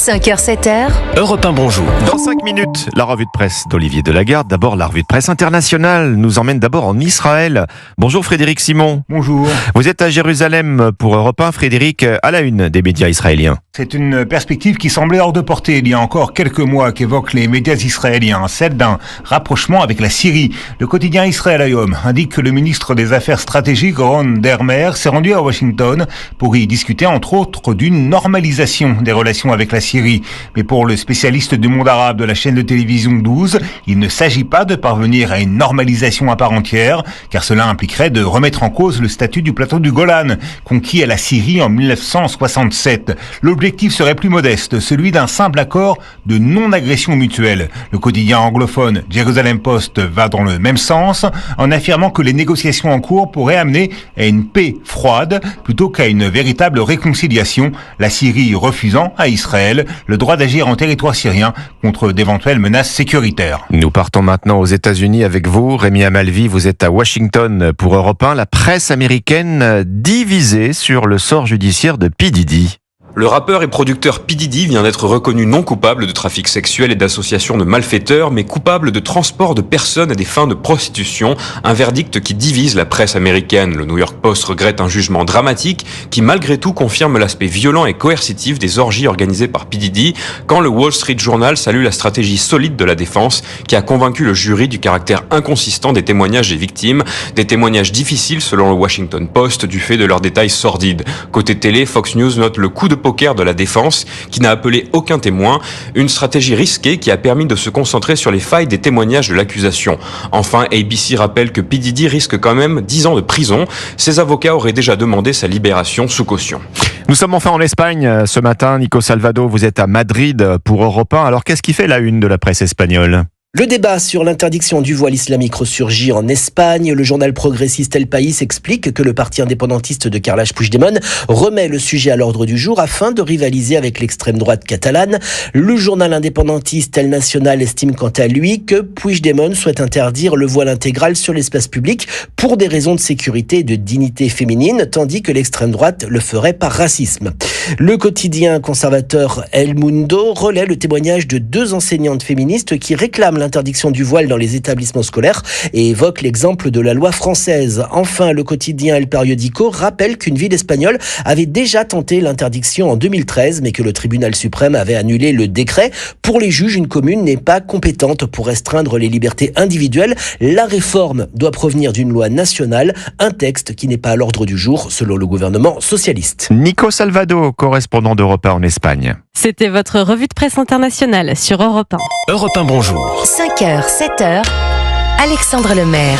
5h, 7h. Europe 1, bonjour. Dans 5 minutes, la revue de presse d'Olivier Delagarde. D'abord, la revue de presse internationale nous emmène d'abord en Israël. Bonjour Frédéric Simon. Bonjour. Vous êtes à Jérusalem pour Europe 1. Frédéric, à la une des médias israéliens. C'est une perspective qui semblait hors de portée il y a encore quelques mois qu'évoquent les médias israéliens, celle d'un rapprochement avec la Syrie. Le quotidien Israël Hayom indique que le ministre des Affaires stratégiques, Ron Dermer, s'est rendu à Washington pour y discuter entre autres d'une normalisation des relations avec la Syrie. Mais pour le spécialiste du monde arabe de la chaîne de télévision 12, il ne s'agit pas de parvenir à une normalisation à part entière, car cela impliquerait de remettre en cause le statut du plateau du Golan, conquis à la Syrie en 1967. L'objectif serait plus modeste, celui d'un simple accord de non-agression mutuelle. Le quotidien anglophone Jerusalem Post va dans le même sens, en affirmant que les négociations en cours pourraient amener à une paix froide plutôt qu'à une véritable réconciliation, la Syrie refusant à Israël le droit d'agir en territoire syrien contre d'éventuelles menaces sécuritaires. Nous partons maintenant aux États-Unis avec vous. Rémi Amalvi, vous êtes à Washington pour Europe 1. La presse américaine divisée sur le sort judiciaire de P. Diddy. Le rappeur et producteur P. Diddy vient d'être reconnu non coupable de trafic sexuel et d'association de malfaiteurs, mais coupable de transport de personnes à des fins de prostitution, un verdict qui divise la presse américaine. Le New York Post regrette un jugement dramatique qui malgré tout confirme l'aspect violent et coercitif des orgies organisées par P. Diddy, quand le Wall Street Journal salue la stratégie solide de la défense qui a convaincu le jury du caractère inconsistant des témoignages des victimes, des témoignages difficiles selon le Washington Post du fait de leurs détails sordides. Côté télé, Fox News note le coup de poker de la défense qui n'a appelé aucun témoin, une stratégie risquée qui a permis de se concentrer sur les failles des témoignages de l'accusation. Enfin, ABC rappelle que P. Diddy risque quand même 10 ans de prison. Ses avocats auraient déjà demandé sa libération sous caution. Nous sommes enfin en Espagne ce matin. Nico Salvado, vous êtes à Madrid pour Europe 1. Alors qu'est-ce qui fait la une de la presse espagnole ? Le débat sur l'interdiction du voile islamique ressurgit en Espagne. Le journal progressiste El País explique que le parti indépendantiste de Carles Puigdemont remet le sujet à l'ordre du jour afin de rivaliser avec l'extrême droite catalane. Le journal indépendantiste El Nacional estime quant à lui que Puigdemont souhaite interdire le voile intégral sur l'espace public pour des raisons de sécurité et de dignité féminine, tandis que l'extrême droite le ferait par racisme. Le quotidien conservateur El Mundo relaie le témoignage de 2 enseignantes féministes qui réclament l'interdiction du voile dans les établissements scolaires et évoque l'exemple de la loi française. Enfin, le quotidien El Periódico rappelle qu'une ville espagnole avait déjà tenté l'interdiction en 2013, mais que le tribunal suprême avait annulé le décret. Pour les juges, une commune n'est pas compétente pour restreindre les libertés individuelles. La réforme doit provenir d'une loi nationale, un texte qui n'est pas à l'ordre du jour, selon le gouvernement socialiste. Nico Salvado, correspondant d'Europe 1 en Espagne. C'était votre revue de presse internationale sur Europe 1. Europe 1, bonjour. 5h, 7h. Alexandre Lemaire.